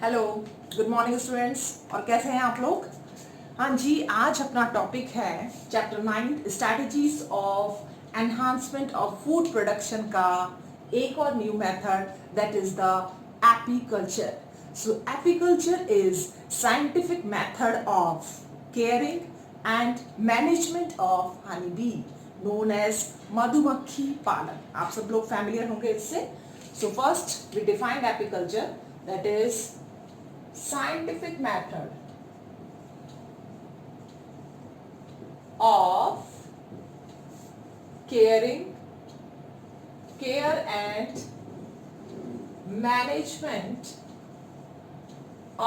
Hello, good morning students. और कैसे हैं आप लोग? हाँ जी, आज अपना टॉपिक है chapter 9 strategies of enhancement of food production का एक और new method that is the apiculture. So apiculture is scientific method of caring and management of honey bee known as मधुमक्खी पालन। आप सब लोग फैमिलियर होंगे इससे। So first we defined apiculture, that is scientific method of care and management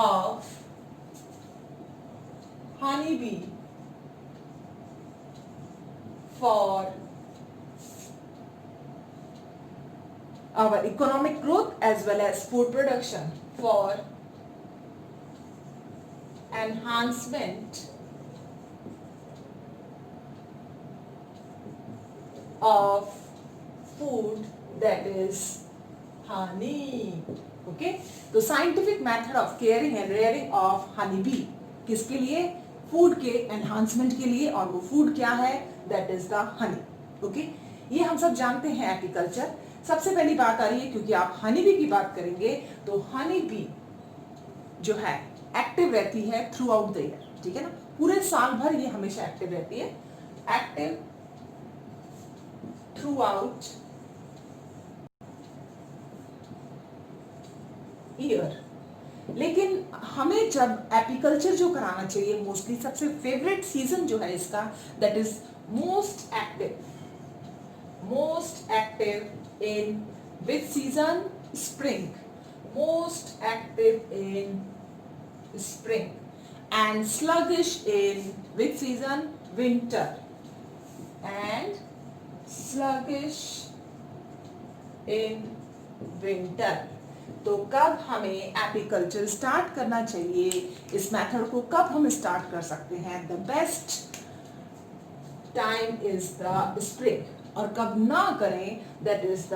of honeybee for our economic growth as well as food production, for enhancement of food that is honey. Okay, तो scientific method of caring and rearing of honey B किसके लिए? Food के enhancement के लिए। और वो food क्या है? That is the honey. Okay, ये हम सब जानते हैं एपीकल्चर। सबसे पहली बात आ रही है, क्योंकि आप हनी बी की बात करेंगे तो हनी बी जो है एक्टिव रहती है थ्रू आउट द ईयर। ठीक है ना, पूरे साल भर ये हमेशा एक्टिव रहती है, एक्टिव थ्रू आउट ईयर। लेकिन हमें जब एपीकल्चर जो कराना चाहिए, मोस्टली सबसे फेवरेट सीजन जो है इसका, that is most active in which season? Spring. Most active in spring and sluggish in which season? Winter and sluggish in winter। तो कब हमें एपीकल्चर स्टार्ट करना चाहिए? इस मेथड को कब हम स्टार्ट कर सकते हैं? The best time is the spring. और कब ना करें? That is the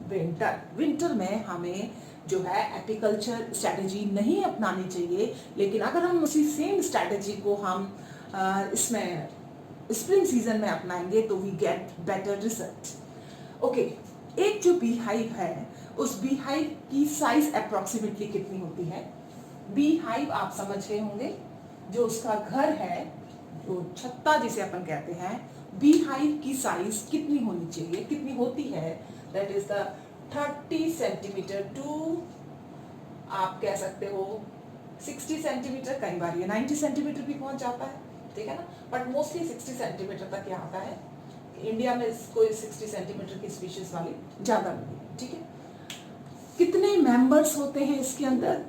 winter. Winter में हमें जो है एपीकल्चर स्ट्रैटेजी नहीं अपनानी चाहिए। लेकिन अगर हम उसी सेम स्ट्रैटेजी को हम इसमें स्प्रिंग सीजन में अपनाएंगे तो we get better result. Okay, एक जो बी हाइव है, उस बी हाइव की साइज अप्रोक्सीमेटली कितनी होती है? बी हाइव आप समझ रहे होंगे, जो उसका घर है, जो छत्ता जिसे अपन कहते हैं, बी हाइव की साइज कितनी होनी चाहिए, कितनी होती है? That is the 30 centimetre to, आप कह सकते हो 60 सेंटीमीटर, कई बार ये 90 सेंटीमीटर भी पहुंच जाता है। ठीक है ना, बट मोस्टली 60 सेंटीमीटर तक ये आता है। इंडिया में इसको 60 सेंटीमीटर की स्पीशीज वाली ज्यादा मिली। ठीक है, कितने मेंबर्स होते हैं इसके अंदर?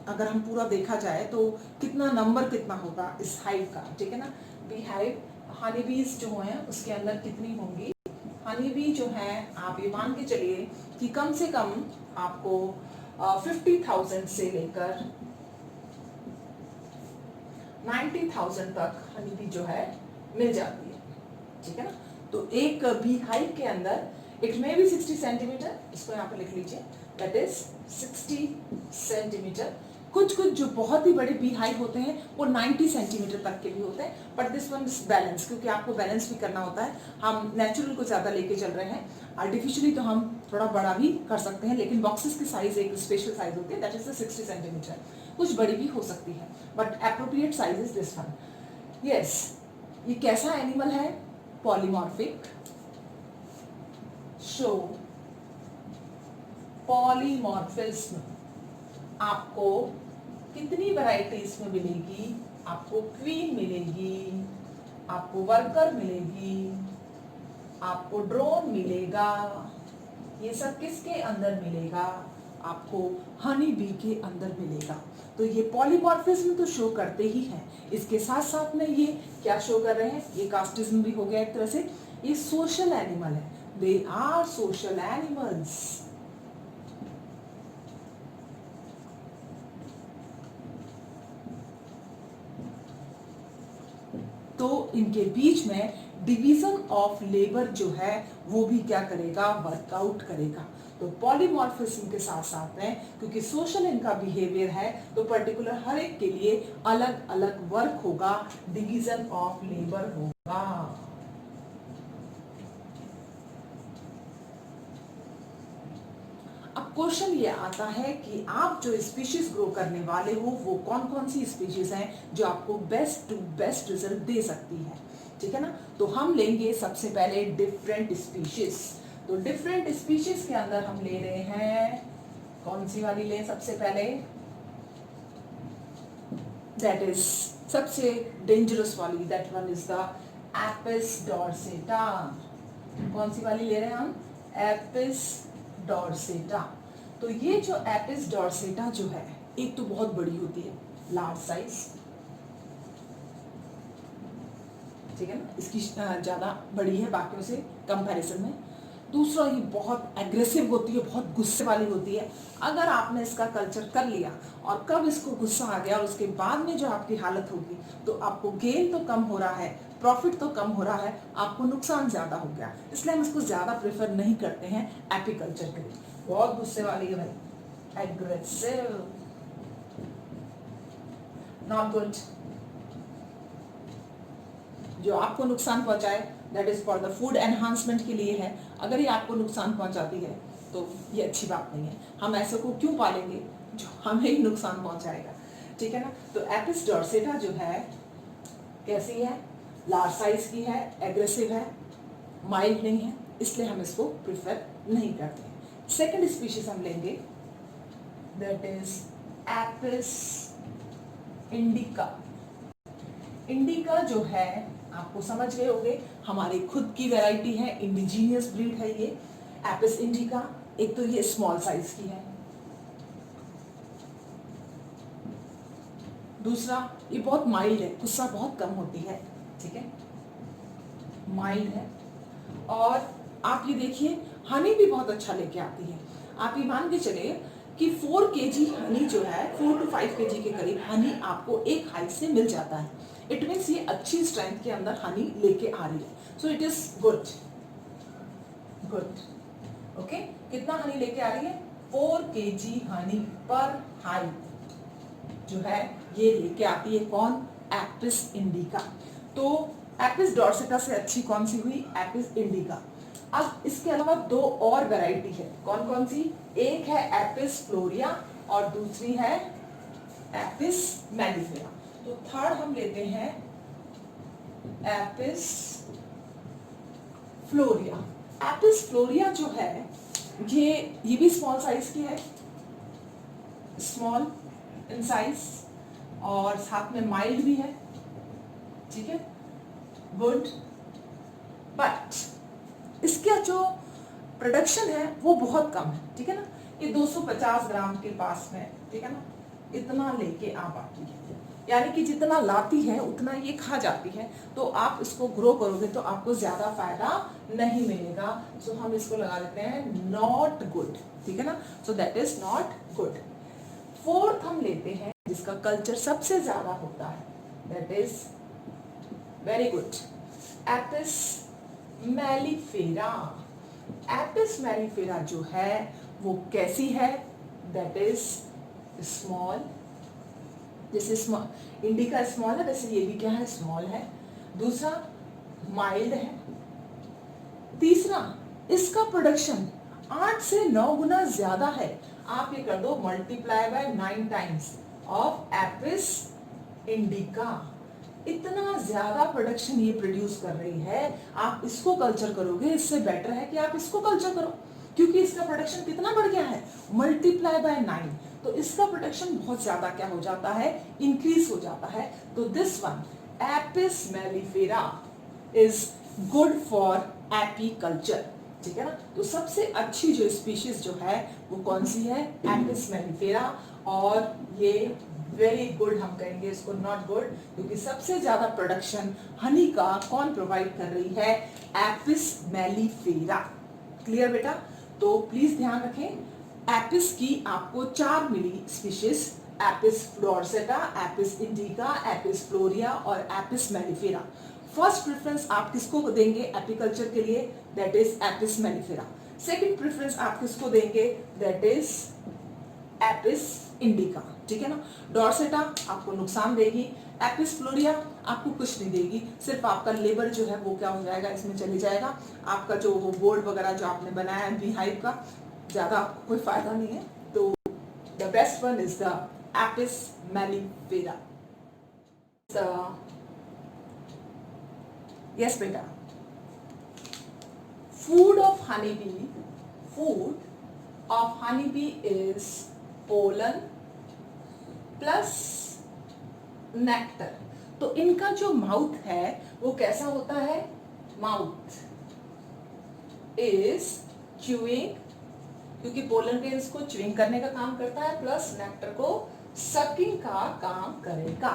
अगर हम पूरा देखा जाए तो कितना नंबर कितना होगा इस हाइव का? ठीक है ना, बी हाइव हनी बीज जो हैं उसके अंदर कितनी होंगी? हनी बी जो है, आप ये मान के चलिए कि कम से कम आपको 50,000 से लेकर 90,000 तक हनी बी जो है मिल जाती है। ठीक है ना, तो एक बी हाइव के अंदर इट मे बी 60 सेंटीमीटर, इसको यहाँ पर लिख लीजिए, दैट इज 60 सेंटीमीटर। कुछ जो बहुत ही बड़े बी हाइव होते हैं वो 90 सेंटीमीटर तक के भी होते हैं, but this one is balance, क्योंकि आपको बैलेंस भी करना होता है। हम नेचुरल को ज्यादा लेके चल रहे हैं, आर्टिफिशियली तो हम थोड़ा बड़ा भी कर सकते हैं, लेकिन बॉक्सेस की साइज एक स्पेशल साइज होती है, दैट इज 60 सेंटीमीटर। कुछ बड़ी भी हो सकती है, but appropriate size is this one. Yes, ये कैसा एनिमल है? पॉलीमॉर्फिक। Show polymorphism. आपको कितनी वैरायटीज में मिलेगी? आपको क्वीन मिलेगी, आपको वर्कर मिलेगी, आपको ड्रोन मिलेगा। ये सब किसके अंदर मिलेगा? आपको हनी बी के अंदर मिलेगा। तो ये पॉलीमॉर्फिज्म तो शो करते ही हैं, इसके साथ साथ में ये क्या शो कर रहे हैं? ये कास्टिज्म भी हो गया एक तरह से। ये सोशल एनिमल है, दे आर सोशल एनिमल्स। तो इनके बीच में डिवीजन ऑफ लेबर जो है वो भी क्या करेगा, वर्कआउट करेगा। तो पॉलीमॉर्फिज्म के साथ साथ में क्योंकि सोशल इनका बिहेवियर है तो पर्टिकुलर हर एक के लिए अलग अलग वर्क होगा, डिवीजन ऑफ लेबर होगा। अब क्वेश्चन ये आता है कि आप जो स्पीशीज ग्रो करने वाले हो वो कौन कौन सी स्पीशीज हैं जो आपको बेस्ट टू बेस्ट रिजल्ट दे सकती है, ठीक है ना। तो हम लेंगे सबसे पहले डिफरेंट स्पीशीज। तो डिफरेंट स्पीशीज के अंदर हम ले रहे हैं, कौन सी वाली लें सबसे पहले, दैट इज सबसे डेंजरस वाली, that one is the Apis dorsata. कौन सी वाली ले रहे हैं हम, एपिस डॉर्सेटा। तो ये जो एपिस डॉर्सेटा जो है एक तो बहुत बड़ी होती है, लार्ज साइज, ठीक है ना, इसकी ज्यादा बड़ी है बाकियों से कंपैरिजन में। दूसरा ये बहुत एग्रेसिव होती है, बहुत गुस्से वाली होती है। अगर आपने इसका कल्चर कर लिया और कब इसको गुस्सा आ गया और उसके बाद में जो आपकी हालत होगी तो आपको गेन तो कम हो रहा है, प्रॉफिट तो कम हो रहा है, आपको नुकसान ज्यादा हो गया। इसलिए हम इसको ज्यादा प्रेफर नहीं करते हैं एपीकल्चर के लिए। बहुत गुस्से वाली है भाई, एग्रेसिव, नॉट गुड। जो आपको नुकसान पहुंचाए that is for the food enhancement के लिए है। अगर ये आपको नुकसान पहुंचाती है तो ये अच्छी बात नहीं है। हम ऐसे को क्यों पालेंगे जो हमें ही नुकसान पहुंचाएगा, ठीक है ना। तो एपिस डॉर्सेटा जो है कैसी है, लार्ज साइज की है, एग्रेसिव है, माइल्ड नहीं है, इसलिए हम इसको प्रिफर नहीं करते। सेकंड स्पीशीज हम लेंगे, that is Apis indica. Indica जो है आपको समझ गए होंगे, हमारी खुद की वैरायटी है, इंडिजीनियस ब्रीड है ये एपिस इंडिका। एक तो ये स्मॉल साइज की है, दूसरा ये बहुत माइल्ड है, गुस्सा बहुत कम होती है, ठीक है, माइल्ड है। और आप ये देखिए हनी भी बहुत अच्छा लेके आती है। आप ये मान के चले कि 4 kg हनी जो है, 4 to 5 kg के करीब हनी आपको एक हाइट से मिल जाता है। इट मीन्स ये अच्छी स्ट्रेंथ के अंदर हनी लेके आ रही है। So it is good, good, okay. कितना हनी लेके आ रही है, 4 kg हनी पर हाइट जो है ये लेके आती है कौन, एपिस इंडिका। तो एपिस डॉर्सेटा से अच्छी कौन सी हुई, एपिस इंडिका। अब इसके अलावा 2 और वैरायटी है, कौन कौन सी, एक है एपिस फ्लोरिया और दूसरी है एपिस मैलिफेरा। तो थर्ड हम लेते हैं एपिस फ्लोरिया। एपिस फ्लोरिया जो है ये भी स्मॉल साइज की है, स्मॉल इन साइज और साथ में माइल्ड भी है, ठीक है, गुड। बट इसका जो प्रोडक्शन है वो बहुत कम है, ठीक है ना। ये 250 ग्राम के पास में, ठीक है ना, इतना लेके आ पाती है, यानी कि जितना लाती है उतना ये खा जाती है। तो आप इसको ग्रो करोगे तो आपको ज्यादा फायदा नहीं मिलेगा। सो हम इसको लगा देते हैं नॉट गुड, ठीक है ना। So that is not good. Fourth हम लेते हैं जिसका कल्चर सबसे ज्यादा होता है, that is very good, Apis mellifera. Apis mellifera जो है वो कैसी है, दैट इज स्मॉल, जैसे स्मॉल इंडिका स्मॉल है वैसे ये भी क्या है, स्मॉल है। दूसरा माइल्ड है। तीसरा इसका प्रोडक्शन 8 से 9 गुना ज्यादा है। आप ये कर दो multiply by 9 times of Apis indica. इतना ज्यादा प्रोडक्शन ये प्रोड्यूस कर रही है। आप इसको कल्चर करोगे, इससे बेटर है कि आप इसको कल्चर करो, क्योंकि इसका प्रोडक्शन कितना बढ़ गया है, मल्टीप्लाई बाय 9। तो इसका प्रोडक्शन बहुत ज्यादा क्या हो जाता है, इंक्रीज हो जाता है। तो this one Apis mellifera is good for apiculture, ठीक है ना। तो सबसे अच्छी जो स्पीशीज जो है वो कौन सी है, एपिस मैलिफेरा। और ये वेरी गुड हम कहेंगे इसको, नॉट गुड, क्योंकि सबसे ज्यादा प्रोडक्शन हनी का कौन प्रोवाइड कर रही है, एपिस मैलिफेरा। क्लियर बेटा। तो प्लीज ध्यान रखें, एपिस की आपको 4 मिली species, Apis dorsata, Apis indica, Apis florea और एपिस मैलिफेरा। फर्स्ट प्रेफरेंस आप किसको देंगे एपिकल्चर के लिए, that is Apis mellifera. Second preference आप किसको देंगे, दैट इज एपिस इंडिका, ठीक है ना। डॉर्सेटा आपको नुकसान देगी, एपिस फ्लोरिया आपको कुछ नहीं देगी, सिर्फ आपका लेबर जो है वो क्या हो जाएगा, इसमें चले जाएगा। आपका जो वो बोर्ड वगैरह जो आपने बनाया है बी हाइव का, ज्यादा आपको कोई फायदा नहीं है। तो the best one is the Apis mellifera. Yes बेटा, food of honeybee is pollen plus nectar। तो इनका जो माउथ है वो कैसा होता है, माउथ इज च्यूइंग, क्योंकि पोलन ग्रेन्स को च्यूइंग करने का काम करता है, प्लस नेक्टर को सकिंग का काम करेगा।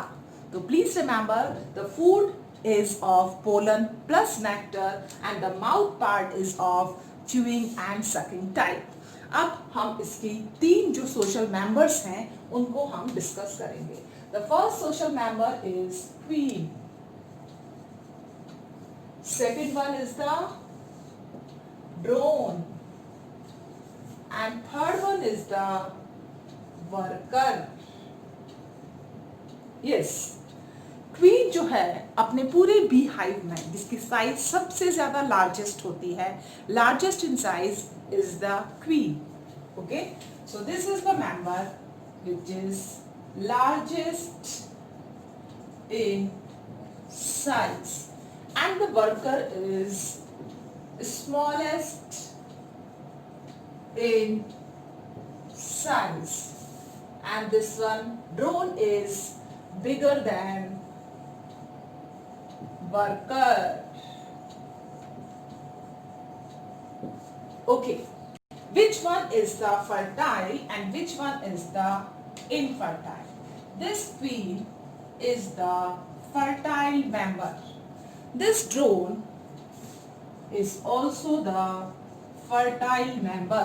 तो please remember the food is of pollen plus nectar and the mouth part is of chewing and sucking type। अब हम इसकी तीन जो सोशल मेंबर्स हैं उनको हम डिस्कस करेंगे। The first social member is queen, second one is the drone and third one is the worker। yes, queen जो है अपने पूरे बी हाइव में जिसकी साइज सबसे ज्यादा लार्जेस्ट होती है, largest in size is the queen. Okay, so this is the member which is largest in size and the worker is smallest in size and this one drone is bigger than worker। okay, which one is the fertile and which one is the infertile? This queen is the fertile member, this drone is also the fertile member,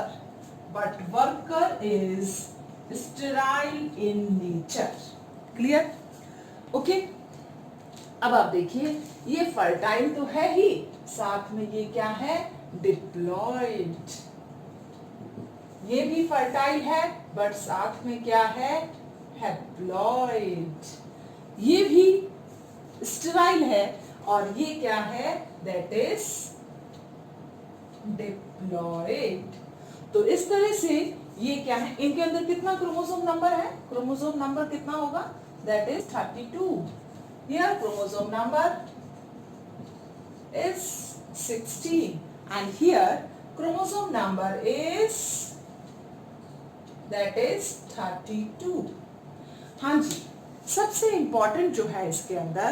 but worker is sterile in nature। Clear? Okay, अब आप देखिए ये fertile तो है ही, साथ में ये क्या है, डिप्लॉयड। ये भी फर्टाइल है बट साथ में क्या है, हैप्लॉयड। ये भी स्टेराइल है और ये क्या है, दैट इज डिप्लॉयड। तो इस तरह से ये क्या है, इनके अंदर कितना क्रोमोसोम नंबर है, क्रोमोसोम नंबर कितना होगा, that is 32। Here chromosome number is 16 and here chromosome number is that is 32। हाँ जी, सबसे इंपॉर्टेंट जो है इसके अंदर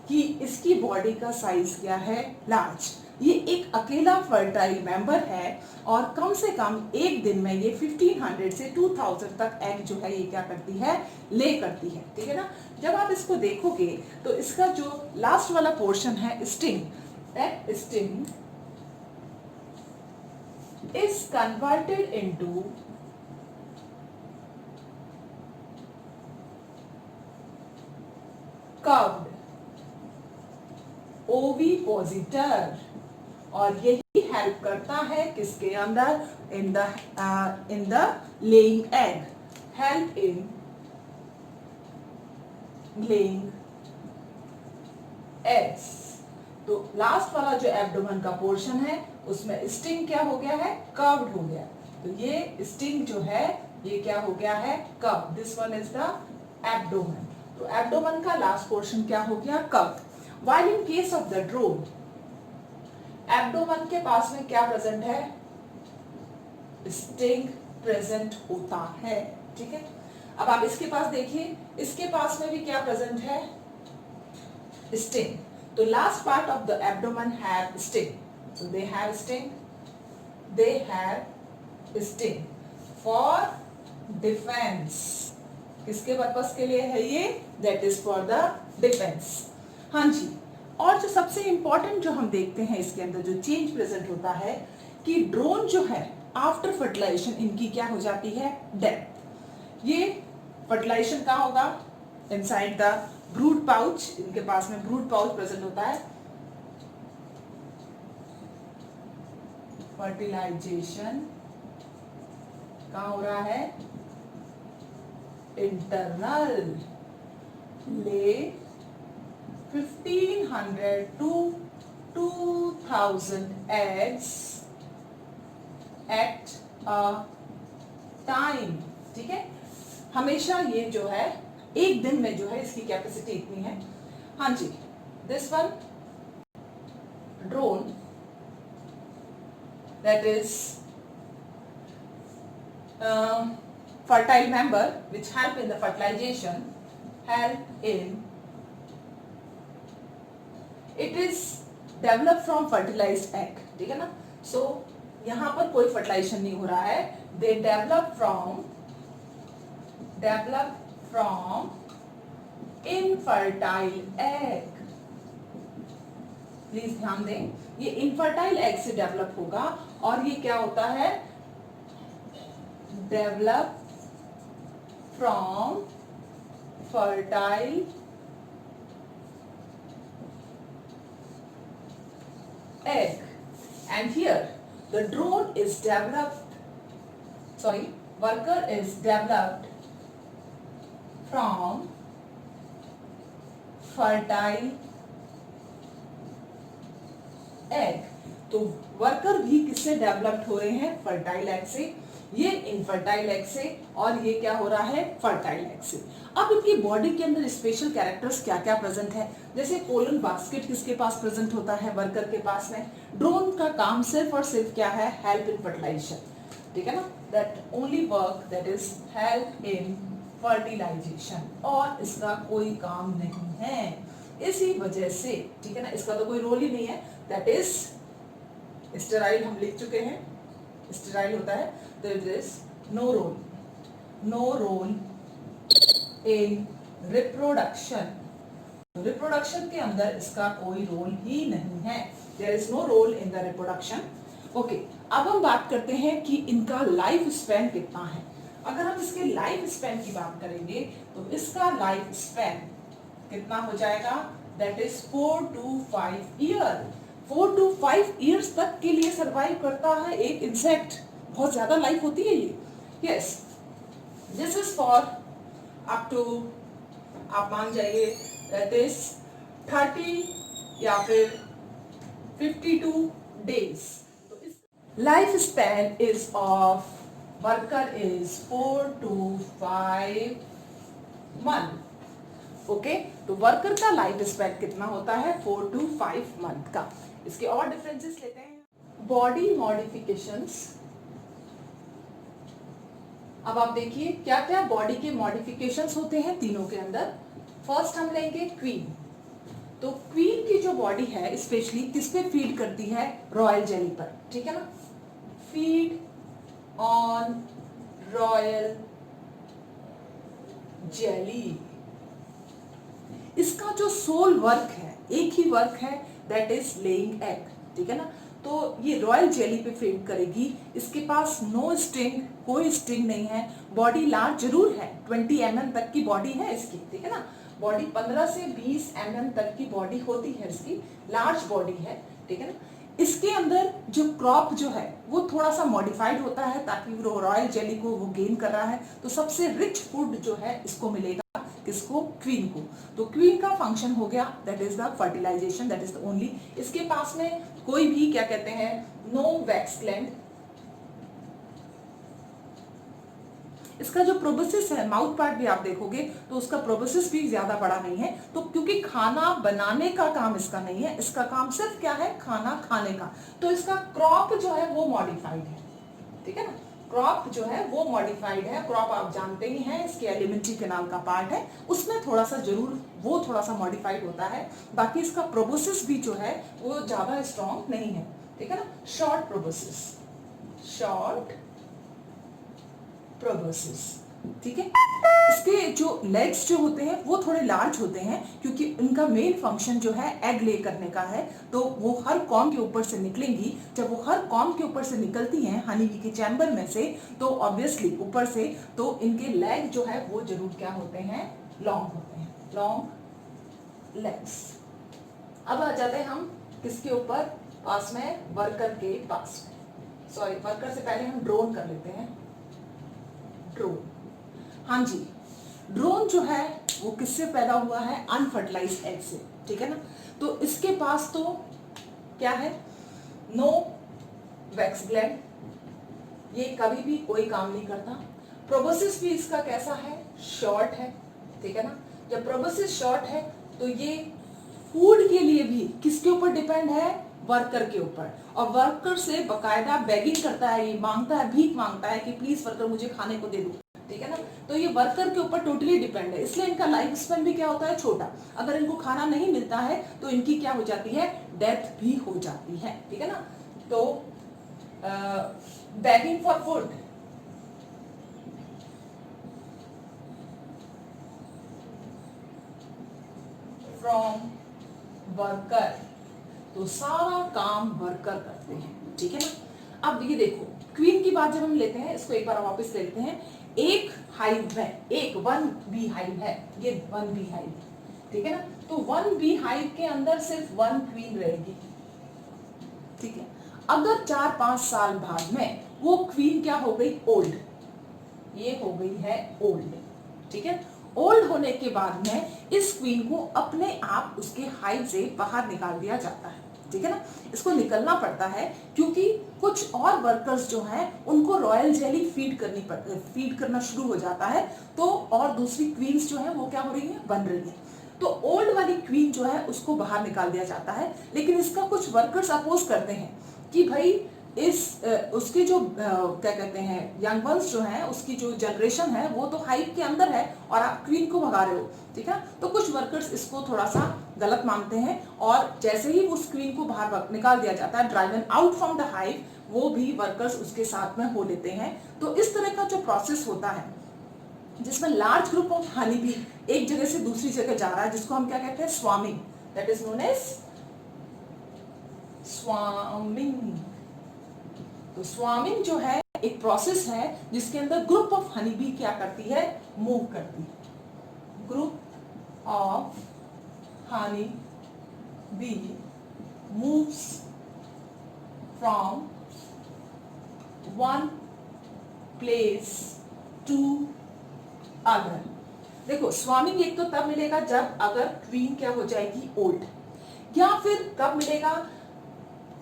कि इसकी बॉडी का साइज क्या है, लार्ज। ये एक अकेला फर्टाइल मेंबर है और कम से कम एक दिन में ये 1500 से 2000 तक एग जो है ये क्या करती है, ले करती है, ठीक है ना। जब आप इसको देखोगे तो इसका जो लास्ट वाला पोर्शन है sting, that sting is converted into curved ओविपोजिटर और यही हेल्प करता है किसके अंदर, in the laying egg, help in laying eggs. तो लास्ट वाला जो एब्डोमेन का पोर्शन है उसमें स्टिंग क्या हो गया है, कर्व्ड हो गया। तो ये स्टिंग जो है ये क्या हो गया है, curve. This one is the abdomen. तो एब्डोमेन का लास्ट पोर्शन क्या हो गया, curve. While in case of the drone, abdomen के पास में क्या प्रेजेंट है, स्टिंग प्रेजेंट होता है, ठीक है। अब आप इसके पास देखिए, इसके पास में भी क्या प्रेजेंट है, स्टिंग। तो last part of the abdomen have sting, so they have sting, they have sting for defense। किसके पर्पस के लिए है ये, that is for the defense। हाँ जी, और जो सबसे इंपॉर्टेंट जो हम देखते हैं इसके अंदर जो चेंज प्रेजेंट होता है कि ड्रोन जो है आफ्टर फर्टिलाइजेशन इनकी क्या हो जाती है, डेथ। ये फर्टिलाइजेशन का होगा इनसाइड द ब्रूड पाउच, इनके पास में ब्रूड पाउच प्रेजेंट होता है। फर्टिलाइजेशन कहाँ हो रहा है? इंटरनल। ले 1500 to 2000 eggs at a time। ठीक है, हमेशा ये जो है एक दिन में जो है इसकी कैपेसिटी इतनी है। हाँ जी, this one drone that is fertile member which help in the fertilization, help in it is developed from fertilized egg। ठीक है ना, so यहाँ पर कोई फर्टिलाइजेशन नहीं हो रहा है, they develop from infertile egg। Please ध्यान दें, ये इनफर्टाइल एग से डेवलप होगा और ये क्या होता है? Develop from fertile egg, and here the drone is worker is developed from fertile egg। तो वर्कर भी किससे डेवलप्ड हो रहे हैं? फर्टाइल एग से। ये इनफर्टाइल एग से और ये क्या हो रहा है? फर्टाइल एग से। अब इनकी बॉडी के अंदर स्पेशल कैरेक्टर्स क्या क्या प्रेजेंट है? जैसे पोलन बास्केट किसके पास प्रेजेंट होता है? वर्कर के पास में। ड्रोन का काम सिर्फ और सिर्फ क्या है? Help in fertilisation. ठीक है ना, that only work that is help in fertilisation, और इसका कोई काम नहीं है। इसी वजह से, ठीक है ना, इसका तो कोई रोल ही नहीं है, दैट इज स्टेराइल। हम लिख चुके हैं, स्टेराइल होता है, there is no role in reproduction. Reproduction के अंदर इसका कोई रोल ही नहीं है, there is no role in the reproduction. Okay, अब हम बात करते हैं कि इनका लाइफ स्पैन कितना है। अगर हम इसके लाइफ स्पैन की बात करेंगे तो इसका लाइफ स्पैन कितना हो जाएगा? That is 4 to 5 year. 4 to 5 years तक के लिए सरवाइव करता है एक इंसेक्ट। बहुत ज्यादा लाइफ होती है ये। Yes, this is for up to, आप मान जाइए, दैट इज 30 या फिर 52 डेज। तो इस life span is of worker is 4 to 5 month. Okay, तो वर्कर का लाइफ स्पैन कितना होता है? 4 to 5 मंथ का। इसके और डिफरेंसेस लेते हैं। Body modifications. अब आप देखिए क्या क्या बॉडी के मॉडिफिकेशंस होते हैं तीनों के अंदर। फर्स्ट हम लेंगे क्वीन। तो क्वीन की जो बॉडी है स्पेशली किस पे फीड करती है? रॉयल जेली पर। ठीक है ना, फीड ऑन रॉयल जेली। इसका जो सोल वर्क है, एक ही वर्क है, दैट इज लेइंग एग। ठीक है ना, तो ये रॉयल जेली पे फीड करेगी। इसके पास नो स्टिंग, कोई स्टिंग नहीं है। बॉडी लार्ज जरूर है, 20 mm तक की बॉडी है इसकी। ठीक है ना, बॉडी 15 से 20 mm तक की बॉडी होती है इसकी, लार्ज बॉडी है। ठीक है ना, इसके अंदर जो क्रॉप जो है वो थोड़ा सा मॉडिफाइड होता है ताकि वो रॉयल जेली को वो गेन कर रहा है। तो सबसे रिच फूड जो है इसको मिलेगा, किसको? क्वीन को। तो क्वीन का फंक्शन हो गया that is the fertilisation, that is the only. इसके पास में कोई भी क्या कहते हैं? No wax gland. इसका जो प्रोबोसिस है, माउथ पार्ट भी आप देखोगे तो उसका प्रोबोसिस भी ज्यादा बड़ा नहीं है। तो क्योंकि खाना बनाने का काम इसका नहीं है, इसका काम सिर्फ क्या है? खाना खाने का। तो इसका क्रॉप जो है वो मॉडिफाइड है। ठीक है ना, क्रॉप जो है वो मॉडिफाइड है। क्रॉप आप जानते ही हैं, इसके एलिमेंट्री कैनाल का पार्ट है, उसमें थोड़ा सा जरूर वो थोड़ा सा मॉडिफाइड होता है। बाकी इसका प्रोबोसिस भी जो है वो ज्यादा स्ट्रॉन्ग नहीं है। ठीक है ना, शॉर्ट प्रोबोसिस, शॉर्ट प्रोबोसिस। ठीक है, इसके जो लेग्स जो होते हैं वो थोड़े लार्ज होते हैं क्योंकि इनका मेन फंक्शन जो है एग ले करने का है। तो वो हर कॉम के ऊपर से निकलेंगी। जब वो हर कॉम के ऊपर से निकलती हैं हनी बी के चैम्बर में से, तो ऑब्वियसली ऊपर से तो इनके लेग जो है वो जरूर क्या होते हैं? लॉन्ग होते हैं, लॉन्ग लेग्स। अब आ जाते हैं हम किसके ऊपर? पास में, वर्कर के पास में। सॉरी, वर्कर से पहले हम ड्रोन कर लेते हैं। ड्रोन, हाँ जी, ड्रोन जो है वो किससे पैदा हुआ है? अनफर्टिलाइज्ड एग से, ठीक है ना। तो इसके पास तो क्या है? नो वैक्स ग्लैंड, ये कभी भी कोई काम नहीं करता। प्रोबोसिस भी इसका कैसा है? शॉर्ट है, ठीक है ना। जब प्रोबोसिस शॉर्ट है तो ये फूड के लिए भी किसके ऊपर डिपेंड है? वर्कर के ऊपर। और वर्कर से बकायदा बेगिंग करता है, ये मांगता है, भीख मांगता है कि प्लीज वर्कर मुझे खाने को दे दो, ठीक है ना। तो ये वर्कर के ऊपर टोटली डिपेंड है, इसलिए इनका लाइफ स्पैन भी क्या होता है? छोटा। अगर इनको खाना नहीं मिलता है तो इनकी क्या हो जाती है? डेथ भी हो जाती है, ठीक है ना। तो begging for food, from worker, तो सारा काम वर्कर करते हैं, ठीक है ना। अब ये देखो, क्वीन की बात जब हम लेते हैं, इसको एक बार वापस लेते हैं। एक हाइव है, एक 1 बी हाइव है, ये 1 बी हाइव, ठीक है ना। तो 1 बी हाइव के अंदर सिर्फ 1 क्वीन रहेगी, ठीक है। अगर 4-5 साल बाद में वो क्वीन क्या हो गई? ओल्ड, ये हो गई है ओल्ड, ठीक है। ओल्ड होने के बाद में इस क्वीन को अपने आप उसके हाइव से बाहर निकाल दिया जाता है, ठीक है ना। इसको निकलना पड़ता है क्योंकि कुछ और वर्कर्स जो हैं उनको रॉयल जेली फीड करना शुरू हो जाता है, तो और दूसरी क्वींस जो है वो क्या हो रही है? बन रही है। तो ओल्ड वाली क्वीन जो है उसको बाहर निकाल दिया जाता है, लेकिन इसका कुछ वर्कर्स अपोज करते हैं कि भाई उसके जो क्या कहते हैं यंग वंस जो हैं, उसकी जो जनरेशन है वो तो हाइव के अंदर है और आप क्वीन को भगा रहे हो, ठीक है। तो कुछ वर्कर्स इसको थोड़ा सा गलत मानते हैं और जैसे ही उस क्वीन को बाहर निकाल दिया जाता है, driven out from the hive, वो भी वर्कर्स उसके साथ में हो लेते हैं। तो इस तरह का जो प्रोसेस होता है जिसमें large group of honey B एक जगह से दूसरी जगह जा रहा है, जिसको हम क्या कहते हैं? Swarming, that is known as swarming. तो स्वार्मिंग जो है एक प्रोसेस है जिसके अंदर ग्रुप ऑफ हनी बी क्या करती है? मूव करती है। Group of honey bee moves from one place to other. देखो, स्वार्मिंग एक तो तब मिलेगा जब अगर क्वीन क्या हो जाएगी? ओल्ड, या फिर कब मिलेगा?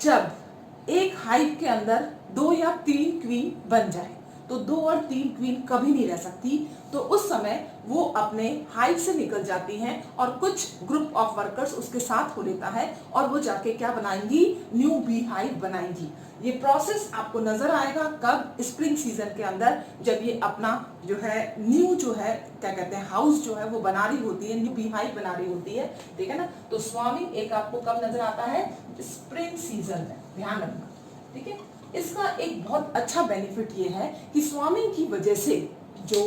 जब एक हाइव के अंदर 2 या 3 क्वीन बन जाए। तो 2 और 3 क्वीन कभी नहीं रह सकती, तो उस समय वो अपने हाइव से निकल जाती हैं और कुछ ग्रुप ऑफ वर्कर्स उसके साथ हो लेता है और वो जाके क्या बनाएंगी? न्यू बी हाइव बनाएंगी। ये प्रोसेस आपको नजर आएगा कब? स्प्रिंग सीजन के अंदर, जब ये अपना जो है न्यू जो है क्या कहते हैं हाउस जो है वो बना रही होती है, न्यू बी हाइव बना रही होती है, ठीक है ना। तो स्वार्मिंग एक आपको कब नजर आता है? स्प्रिंग सीजन में, ध्यान रखना, ठीक है। इसका एक बहुत अच्छा बेनिफिट ये है कि स्वार्मिंग की वजह से जो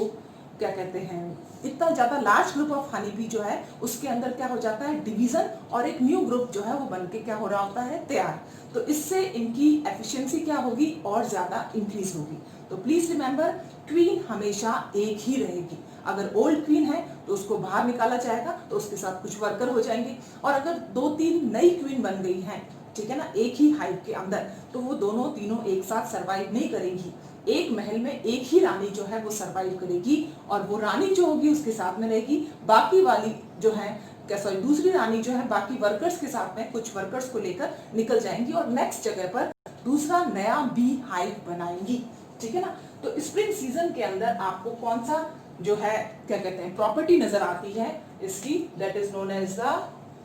क्या कहते हैं इतना ज्यादा large group of honey B जो है उसके अंदर क्या हो जाता है? डिवीजन, और एक न्यू ग्रुप जो है वो बनके क्या हो रहा होता है? तैयार। तो इससे इनकी एफिशिएंसी क्या होगी? और ज्यादा इंक्रीज होगी। तो प्लीज रिमेंबर, क्वीन हमेशा एक ही रहेगी। अगर ओल्ड क्वीन है तो उसको बाहर निकाला जाएगा, तो उसके साथ कुछ वर्कर हो जाएंगे, और अगर 2-3 नई क्वीन बन गई हैं, ठीक है ना, एक ही हाइव के अंदर, तो वो दोनों तीनों एक साथ सरवाइव नहीं करेंगी। एक महल में एक ही रानी जो है वो सरवाइव करेगी, और वो रानी जो होगी उसके साथ में रहेगी, बाकी वाली जो है सॉरी दूसरी रानी जो है बाकी वर्कर्स के साथ में कुछ वर्कर्स को लेकर निकल जाएंगी और नेक्स्ट जगह पर दूसरा नया बी हाइव बनाएंगी, ठीक है ना। तो स्प्रिंग सीजन के अंदर आपको कौन सा जो है क्या कहते हैं प्रॉपर्टी नजर आती है इसकी? That is known as the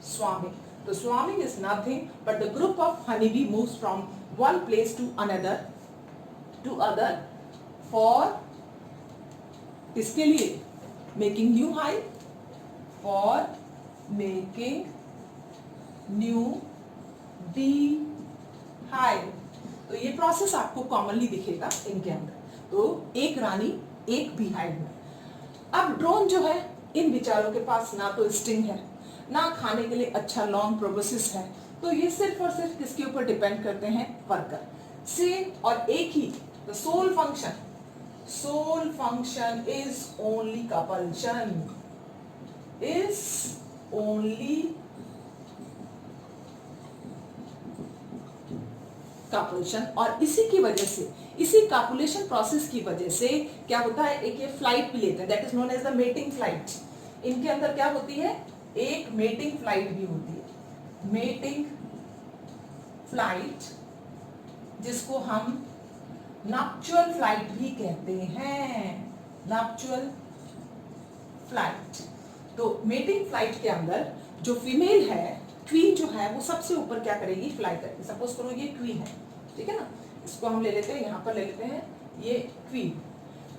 swarming. तो swarming is nothing but the group of honey bee moves from one place to other for इसके लिए making new hive, for making new bee hive. तो ये process आपको commonly दिखेगा इनके अंदर। तो एक रानी एक बी हाइव में। अब ड्रोन जो है इन बेचारों के पास ना तो स्टिंग है, ना खाने के लिए अच्छा लॉन्ग प्रोबोसिस है, तो ये सिर्फ और सिर्फ किसके ऊपर डिपेंड करते हैं? वर्कर से। और एक ही the sole function is only copulation, is only copulation, और इसी की वजह से, इसी कॉपुलेशन प्रोसेस की वजह से क्या होता है, एक ये फ्लाइट भी लेते हैं, that is known as the mating flight. इनके अंदर क्या होती है, एक मेटिंग फ्लाइट भी होती है, मेटिंग फ्लाइट, जिसको हम नप्चुअल फ्लाइट भी कहते हैं, नप्चुअल फ्लाइट। तो मेटिंग फ्लाइट के अंदर जो फीमेल है, क्वीन जो है, वो सबसे ऊपर क्या करेगी, फ्लाई करेगी। सपोज करो ये क्वीन है, ठीक है ना, इसको हम ले लेते हैं, यहाँ पर ले लेते हैं ये क्वीन।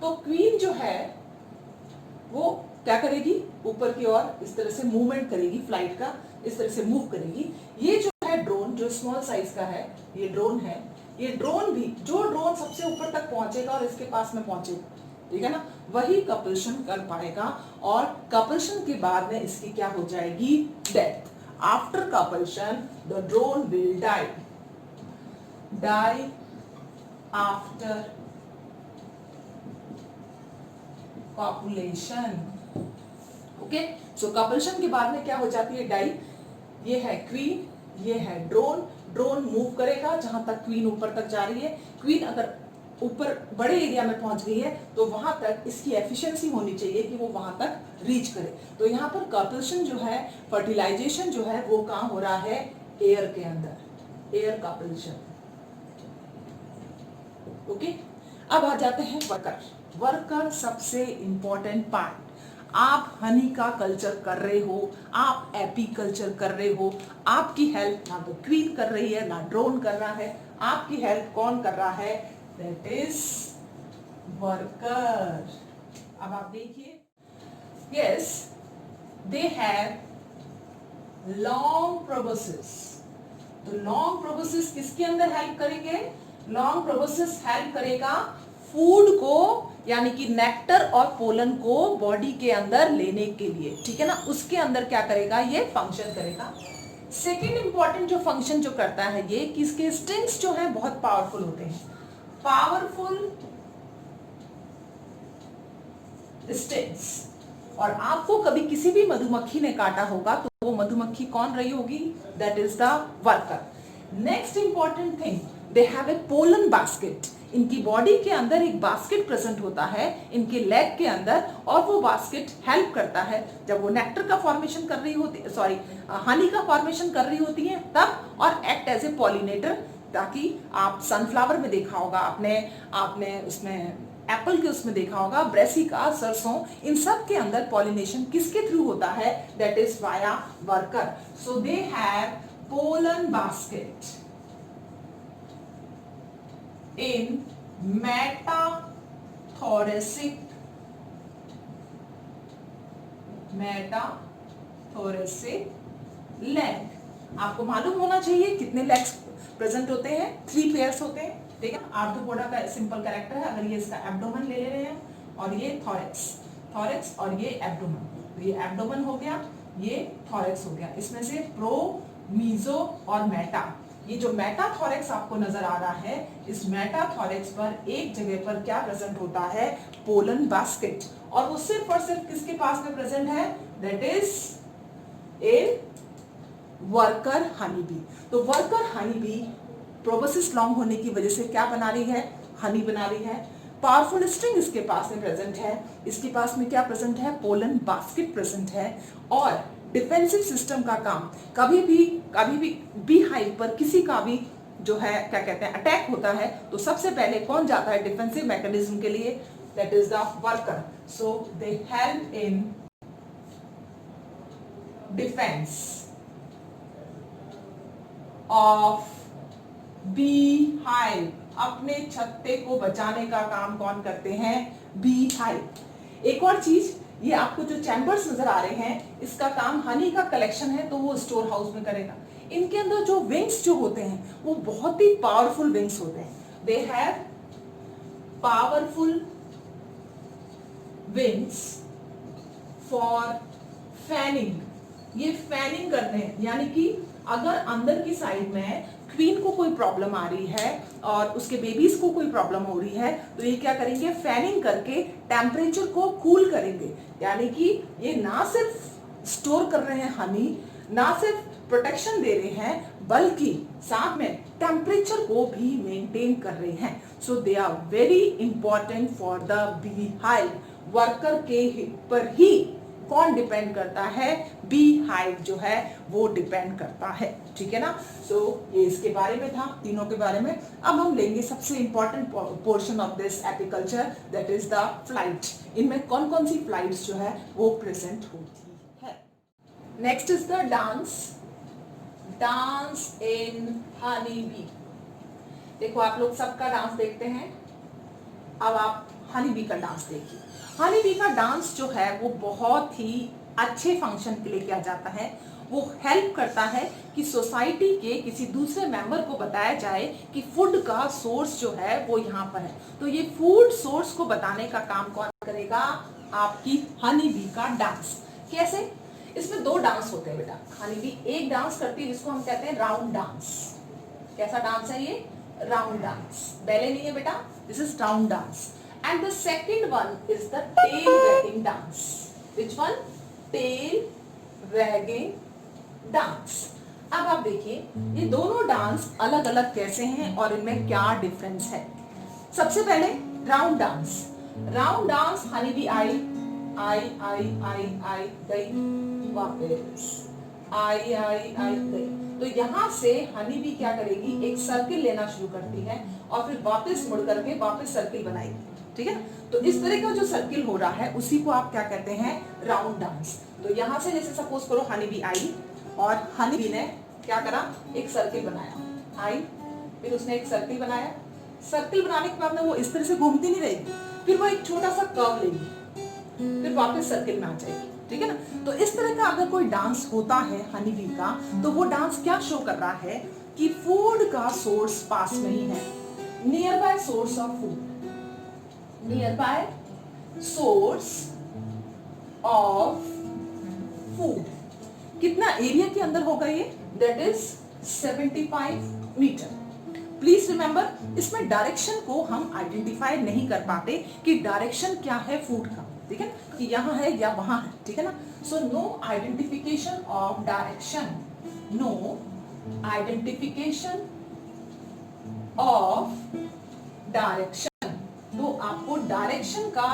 तो क्वीन जो है वो क्या करेगी, ऊपर की ओर इस तरह से मूवमेंट करेगी, फ्लाइट का इस तरह से मूव करेगी। ये जो है ड्रोन, जो स्मॉल साइज का है, ये ड्रोन है, ये ड्रोन भी, जो ड्रोन सबसे ऊपर तक पहुंचेगा और इसके पास में पहुंचेगा, ठीक है ना, वही कपल्शन कर पाएगा, और कपल्शन के बाद में इसकी क्या हो जाएगी, death. After copulation the drone will die after copulation. Okay, so copulation के बाद में क्या हो जाती है, डाई। ये है क्वीन, ये है ड्रोन। ड्रोन मूव करेगा जहां तक क्वीन ऊपर तक जा रही है। क्वीन अगर ऊपर बड़े एरिया में पहुंच गई है तो वहां तक इसकी एफिशिएंसी होनी चाहिए कि वो वहां तक रीच करे। तो यहाँ पर कपल्शन जो है, फर्टिलाइजेशन जो है, वो कहाँ हो रहा है, एयर के अंदर, एयर कपल्शन। ओके, अब आ जाते हैं वर्कर। वर्कर सबसे इंपॉर्टेंट पार्ट। आप हनी का कल्चर कर रहे हो, आप एपी कल्चर कर रहे हो, आपकी हेल्प ना तो क्वीन कर रही है, ना ड्रोन कर रहा है, आपकी हेल्प कौन कर रहा है, दैट इज वर्कर। अब आप देखिए, yes, they have long proboscis. तो लॉन्ग प्रोबोसिस किसके अंदर हेल्प करेंगे, लॉन्ग प्रोबोसिस हेल्प करेगा फूड को, यानी कि नेक्टर और पोलन को बॉडी के अंदर लेने के लिए, ठीक है ना, उसके अंदर क्या करेगा, ये फंक्शन करेगा। सेकेंड इंपॉर्टेंट जो फंक्शन जो करता है ये, कि इसके स्टिंग्स जो है बहुत पावरफुल होते हैं, पावरफुल स्टिंग्स। और आपको कभी किसी भी मधुमक्खी ने काटा होगा तो वो मधुमक्खी कौन रही होगी, that is the worker. Next important thing, they have a pollen basket. इनकी बॉडी के अंदर एक बास्केट प्रेजेंट होता है इनके लेग के अंदर, और वो बास्केट हेल्प करता है जब वो नेक्टर का फॉर्मेशन कर रही होती, सॉरी हनी का फॉर्मेशन कर रही होती है तब, और एक्ट एज ए पॉलिनेटर। ताकि आप सनफ्लावर में देखा होगा आपने उसमें एप्पल के उसमें देखा होगा, ब्रेसिका, सरसों, इन सब के अंदर पॉलिनेशन किसके थ्रू होता है, that is via worker. So they have pollen basket in metathoracic leg। आपको मालूम होना चाहिए कितने लेग्स प्रेजेंट होते हैं, 3 पेयर्स होते हैं, ठीक है। आर्थ्रोपोडा का सिंपल कैरेक्टर है, अगर ये इसका एब्डोमेन ले रहे हैं, और ये थॉरेक्स और ये एब्डोमेन, तो ये एब्डोमेन हो गया, ये थॉरेक्स हो गया। इसमें से प्रो, मीजो और मेटा, ये जो मेटाथॉरेक्स आपको नजर आ रहा है, इस मेटाथॉरेक्स पर एक जगह पर क्या प्रेजेंट होता है, पोलन बास्केट। और वो सिर्फ और सिर्फ किसके पास में प्रेजेंट है, that is a worker honey bee. तो worker honey bee proboscis long होने की वजह से क्या बना रही है, हनी बना रही है। पावरफुल स्ट्रिंग इसके पास में प्रेजेंट है, इसके पास में क्या प्रेजेंट है, पोलन बास्केट प्रेजेंट है। और डिफेंसिव सिस्टम का काम, कभी भी बी हाइव पर किसी का भी जो है क्या कहते हैं अटैक होता है, तो सबसे पहले कौन जाता है डिफेंसिव मैकेनिज्म के लिए, that is the worker. So they help in defence of bee hive. अपने छत्ते को बचाने का काम कौन करते हैं, बी हाइव। एक और चीज, ये आपको जो चैम्बर्स नजर आ रहे हैं, इसका काम हनी का कलेक्शन है, तो वो स्टोर हाउस में करेगा। इनके अंदर जो विंग्स जो होते हैं वो बहुत ही पावरफुल विंग्स होते हैं, they have powerful wings for fanning. ये फैनिंग करते हैं, यानी कि अगर अंदर की साइड में क्वीन को कोई प्रॉब्लम आ रही है और उसके बेबीज को कोई प्रॉब्लम हो रही है, तो ये क्या करेंगे, फैनिंग करके टेम्परेचर को कूल करेंगे। यानी कि ये ना सिर्फ स्टोर कर रहे हैं हनी, ना सिर्फ प्रोटेक्शन दे रहे हैं, बल्कि साथ में टेम्परेचर को भी मेंटेन कर रहे हैं. So they are very important for the bee hive. Worker के पर ही कौन डिपेंड करता है? बी हाइव जो है वो डिपेंड करता है. ठीक है ना. सो ये इसके बारे में था, तीनों के बारे में. अब हम लेंगे सबसे important portion of this apiculture, that is the flight. इनमें कौन कौन सी फ्लाइट्स जो है वो प्रेजेंट होती है. Next is the dance in honey bee. देखो आप लोग सबका डांस देखते हैं, अब आप हनी बी का डांस देखिए. हनी बी का डांस जो है वो बहुत ही अच्छे फंक्शन के लिए किया जाता है. वो हेल्प करता है कि सोसाइटी के किसी दूसरे मेंबर को बताया जाए कि फूड का सोर्स जो है वो यहाँ पर है. तो ये फूड सोर्स को बताने का काम कौन करेगा? आपकी हनी बी का डांस. कैसे? इसमें दो डांस होते हैं बेटा. हनी बी एक डांस करती है जिसको हम कहते हैं राउंड डांस. कैसा डांस है ये? Round dance. बैले नहीं है बेटा, this is round dance. And the second one is the tail wagging dance. Which one? Tail wagging dance. अब आप देखिए ये दोनों डांस अलग अलग कैसे हैं और इनमें क्या डिफरेंस है. सबसे पहले round dance. Round dance honey bee आई गई, वापस आई गई. तो यहाँ से हनी बी क्या करेगी? एक सर्किल लेना शुरू करती है और फिर वापस मुड़ करके वापस सर्किल बनाएगी. ठीक है. तो इस तरह का जो सर्किल हो रहा है उसी को आप क्या कहते हैं? Round dance. तो यहाँ से जैसे सपोज करो हनी बी आई और हनी बी ने क्या करा? एक सर्किल बनाया. आई, फिर उसने एक सर्किल बनाया. सर्किल बनाने के बाद में वो इस तरह से घूमती नहीं रहेगी, फिर वो एक छोटा सा कर्व लेगी, फिर वापस सर्किल में आ जाएगी. ठीक है ना. तो इस तरह का अगर कोई डांस होता है हनी बी का, तो वो डांस क्या शो कर रहा है कि फूड का सोर्स पास में ही है. Nearby source of food. Nearby source of food. कितना एरिया के अंदर होगा ये? That is 75 metre. Please remember, इसमें डायरेक्शन को हम आइडेंटिफाई नहीं कर पाते कि डायरेक्शन क्या है फूड का. ठीक है, कि यहाँ है या वहां है. ठीक है ना. So no identification of direction. No identification of direction. तो आपको डायरेक्शन का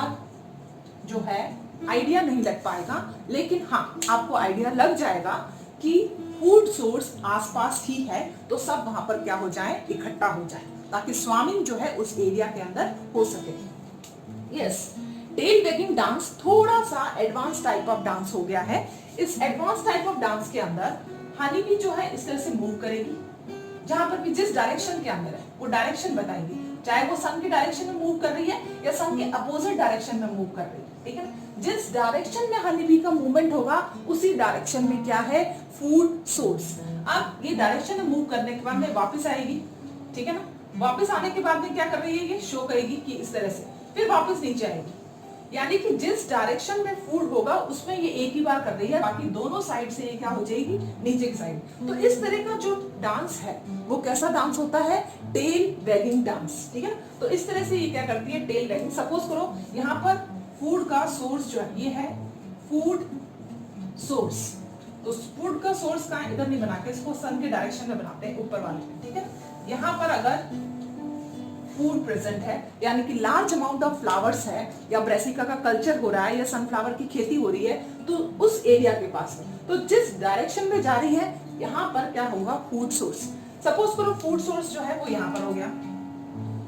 जो है आइडिया नहीं लग पाएगा, लेकिन हाँ आपको आइडिया लग जाएगा कि फूड सोर्स आसपास ही है, तो सब वहां पर क्या हो जाए? इकट्ठा हो जाए, ताकि स्वामिंग जो है उस एरिया के अंदर हो सके. यस. टेल वैगिंग डांस थोड़ा सा एडवांस टाइप ऑफ डांस हो गया है. इस एडवांस टाइप ऑफ डांस के अंदर हनी बी जो है इस तरह से मूव करेगी. जहां पर भी जिस डायरेक्शन के अंदर है वो डायरेक्शन बताएगी, चाहे वो सन के डायरेक्शन में मूव कर रही है या सन के अपोजिट डायरेक्शन में मूव कर रही है. ठीक है. जिस डायरेक्शन में हनी बी का मूवमेंट होगा उसी डायरेक्शन में क्या है? Food source. अब ये डायरेक्शन में मूव करने के बाद में वापस आएगी. ठीक है ना. वापस आने के बाद में क्या कर रही है? ये शो करेगी कि इस तरह से, फिर वापस नीचे आएगी. यानी कि जिस डायरेक्शन में फूड होगा उसमें ये एक ही बार कर रही है, बाकी दोनों साइड से ये क्या हो जाएगी? नीचे की साइड. तो इस तरह का जो डांस है वो कैसा डांस होता है? Tail wagging dance. ठीक है. तो इस तरह से ये क्या करती है? Tail waging. सपोज करो यहाँ पर फूड का सोर्स जो है ये है फूड सोर्स. तो फूड का सोर्स का इधर नहीं बना के इसको सन के डायरेक्शन में बनाते हैं, ऊपर वाले. ठीक है. यहाँ पर अगर फूड प्रेजेंट है, यानी कि लार्ज अमाउंट ऑफ फ्लावर्स है या ब्रेसिका का कल्चर हो रहा है या सनफ्लावर की खेती हो रही है, तो उस एरिया के पास में, तो जिस डायरेक्शन में जा रही है यहाँ पर क्या होगा? Food source. सपोज करो फूड सोर्स जो है वो यहाँ पर हो गया,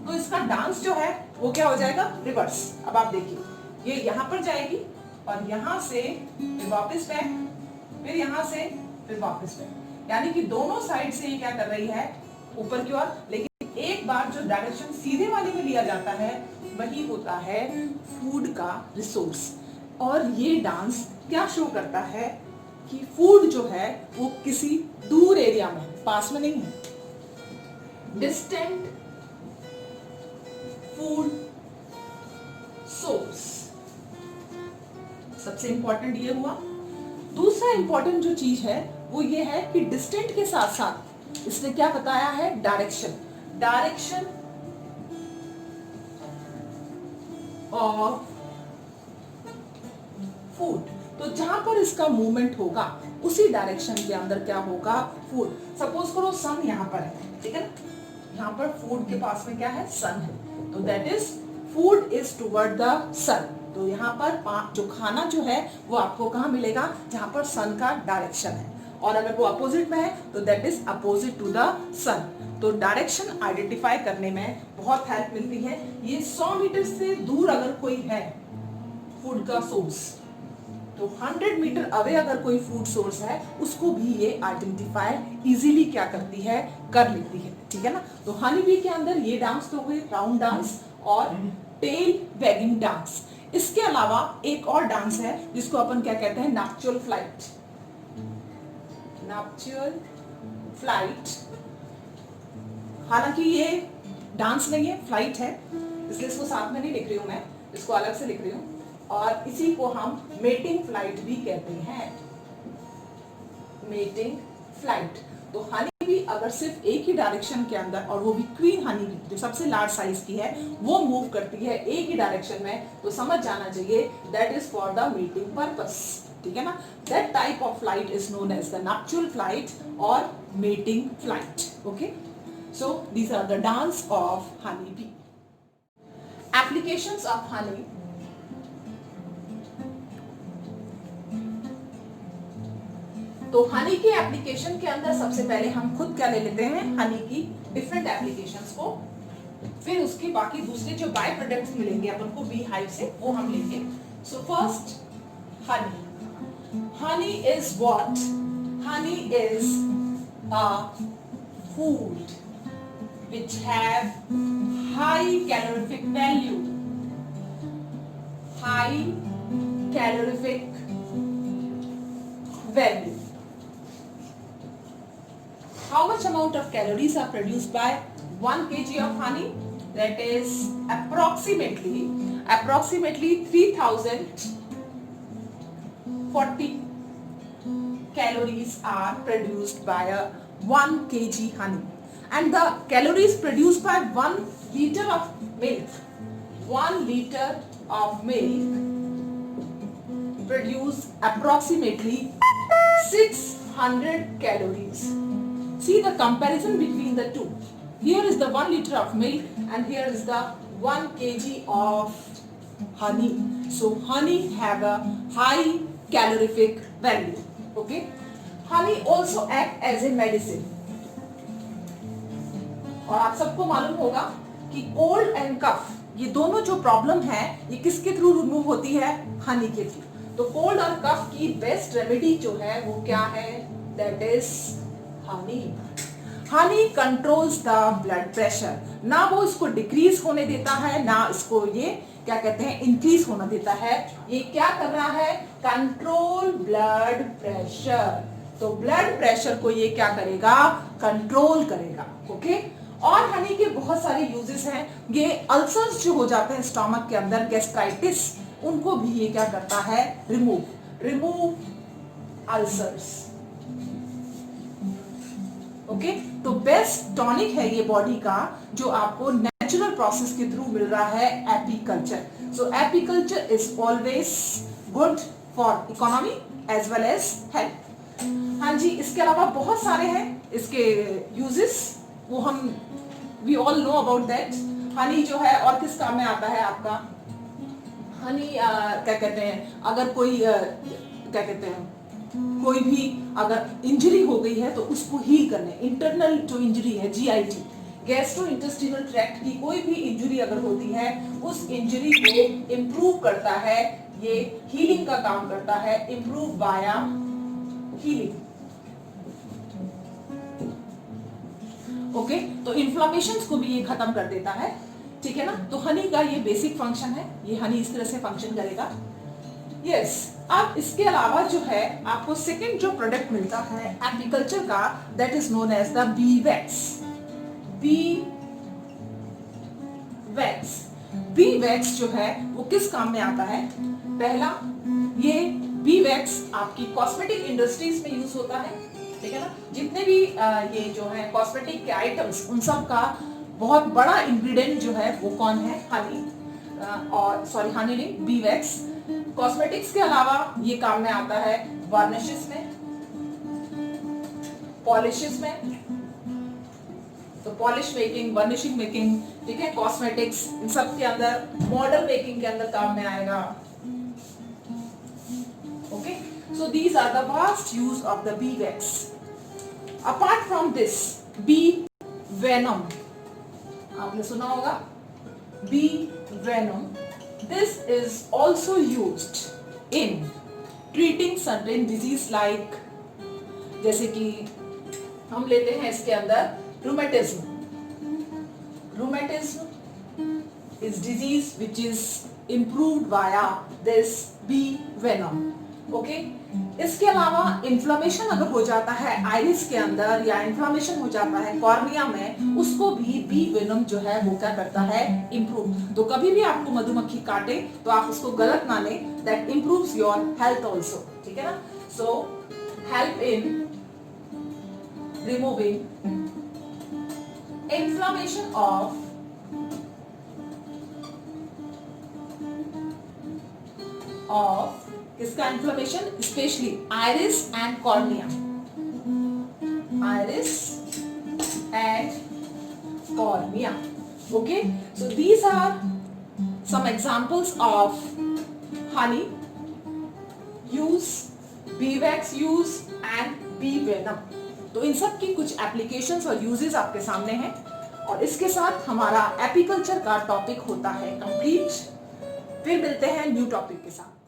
तो इसका डांस जो है वो क्या हो जाएगा? रिवर्स. अब आप देखिए ये यहाँ पर जाएगी और यहाँ से फिर वापस बैक, फिर यहाँ से फिर वापस बैक. यानी कि दोनों साइड से ये क्या कर रही है? ऊपर की ओर. लेकिन एक बार जो डायरेक्शन सीधे वाले में लिया जाता है वही होता है फूड का रिसोर्स. और ये डांस क्या शो करता है कि फूड जो है वो किसी दूर एरिया में, पास में नहीं है. Distant food source. सबसे इंपॉर्टेंट ये हुआ. दूसरा इंपॉर्टेंट जो चीज है वो ये है कि डिस्टेंट के साथ साथ इसने क्या बताया है? डायरेक्शन. Direction of food. तो जहां पर इसका मूवमेंट होगा उसी डायरेक्शन के अंदर क्या होगा, फूड। सपोज करो सन यहाँ पर है, ठीक है ना, यहाँ पर फूड के पास में क्या है, सन है, तो that is food is toward the sun. तो यहाँ पर जो खाना जो है वो आपको कहाँ मिलेगा, जहां पर सन का डायरेक्शन है, और अगर वो अपोजिट में है तो that is opposite to the sun. तो डायरेक्शन आइडेंटिफाई करने में बहुत हेल्प मिलती है। ये 100 मीटर से दूर अगर कोई है फूड का सोर्स, तो 100 मीटर अवे अगर कोई फूड सोर्स है उसको भी ये आइडेंटिफाई इजीली क्या करती है, कर लेती है, ठीक है ना। तो हनी बी के अंदर ये डांस तो हुए राउंड डांस और टेल वैगिंग डांस। इसके अलावा एक और डांस है जिसको अपन क्या कहते हैं, नॉक्चुअल फ्लाइट। नॉक्चुअल फ्लाइट, हालांकि ये डांस नहीं है, फ्लाइट है, इसलिए इसको साथ में नहीं लिख रही हूं मैं, इसको अलग से लिख रही हूं। और इसी को हम मेटिंग फ्लाइट भी कहते हैं, मेटिंग फ्लाइट। तो हनी भी अगर सिर्फ एक ही डायरेक्शन के अंदर, और वो भी क्वीन हनी भी जो सबसे लार्ज साइज की है, वो मूव करती है एक ही डायरेक्शन में, तो समझ जाना चाहिए that is for the mating purpose, ठीक है ना। That type of flight is known as the nuptial flight और mating flight. Okay, so these are the dance of honey bee. Applications of honey, तो हनी की application के अंदर सबसे पहले हम खुद क्या ले लेते हैं, हनी की डिफरेंट एप्लीकेशंस को, फिर उसके बाकी दूसरे जो बाय प्रोडक्ट्स मिलेंगे अपन को बी हाइव से, वो हम लेंगे। So first Honey, honey is what, honey is a food which have high calorific value, high calorific value. How much amount of calories are produced by 1 kg of honey? That is approximately 3040 calories are produced by a 1 kg honey. And the calories produced by 1 liter of milk, 1 liter of milk produce approximately 600 calories. See the comparison between the two. Here is the 1 liter of milk and here is the 1 kg of honey. So honey have a high calorific value. Okay. Honey also act as a medicine. और आप सबको मालूम होगा कि cold and कफ, ये दोनों जो problem है ये किसके थ्रू रिमूव होती है, हनी के थ्रू। तो कोल्ड और कफ की बेस्ट रेमेडी जो है वो क्या है, that is Honey. Honey controls the blood pressure, ना वो इसको डिक्रीज होने देता है, ना इसको ये क्या कहते हैं इंक्रीज होना देता है। ये क्या कर रहा है, कंट्रोल ब्लड प्रेशर। तो ब्लड प्रेशर को ये क्या करेगा, कंट्रोल करेगा। ओके, और हनी के बहुत सारे यूजेस हैं। ये अल्सर्स जो हो जाते हैं स्टमक के अंदर, गैस्ट्राइटिस, उनको भी ये क्या करता है, रिमूव अल्सर्स। ओके, तो बेस्ट टॉनिक है ये बॉडी का, जो आपको नेचुरल प्रोसेस के थ्रू मिल रहा है, apiculture. So apiculture is always good for economy as well as health. हाँ जी, इसके अलावा बहुत सारे हैं इसके यूजेस, वो हम we all know about that. Honey जो है और किस काम में आता है आपका, हनी क्या कहते हैं, अगर कोई क्या कहते हैं, कोई भी अगर इंजरी हो गई है तो उसको हील करने, इंटरनल जो इंजरी है, जीआईटी, गैस्ट्रो इंटेस्टिनल ट्रैक्ट की कोई भी इंजरी अगर होती है, उस इंजरी को इम्प्रूव करता है, ये हीलिंग का काम करता है, इम्प्रूव बाया हीलिंग। ओके, तो इन्फ्लामेशंस को भी ये खत्म कर देता है, ठीक है ना। तो हनी का ये बेसिक फंक्शन है, ये हनी इस तरह से फंक्शन करेगा। यस, अब इसके अलावा जो है आपको सेकंड जो प्रोडक्ट मिलता है एपीकल्चर का, that is known as the bee wax. Bee wax, bee wax जो है वो किस काम में आता है, पहला ये बी वैक्स आपकी कॉस्मेटिक इंडस्ट्रीज में यूज होता है, ठीक है ना। जितने भी ये जो है कॉस्मेटिक के आइटम्स, उन सब का बहुत बड़ा इंग्रेडिएंट जो है वो कौन है, हनी, और सॉरी हनी नहीं, बी वैक्स। कॉस्मेटिक्स के अलावा ये काम में आता है वार्निशेस में, पॉलिशेस में, तो पॉलिश मेकिंग, वर्निशिंग मेकिंग, ठीक है, कॉस्मेटिक्स, इन सब के अंदर, मॉडल मेकिंग के अंदर काम में आएगा। Okay, so these are the vast use of the bee wax. Apart from this, bee venom, आपने सुना होगा bee venom, this is also used in treating certain disease like, जैसे कि हम लेते हैं इसके अंदर rheumatism. Rheumatism is disease which is improved via this bee venom. Okay? इसके अलावा इन्फ्लामेशन अगर हो जाता है आइरिस के अंदर या इन्फ्लामेशन हो जाता है कॉर्निया में, उसको भी बी वेनम जो है वो क्या करता है, इम्प्रूव। तो कभी भी आपको मधुमक्खी काटे तो आप उसको गलत ना लें, that improves your health also, ठीक है ना। So help in removing inflammation of किसका inflammation, especially iris and cornea, iris and cornea. Okay, so these are some examples of honey use, bee wax use and bee venom. तो इन सब की कुछ applications और uses आपके सामने हैं, और इसके साथ हमारा एपीकल्चर का टॉपिक होता है कंप्लीट। फिर मिलते हैं न्यू टॉपिक के साथ।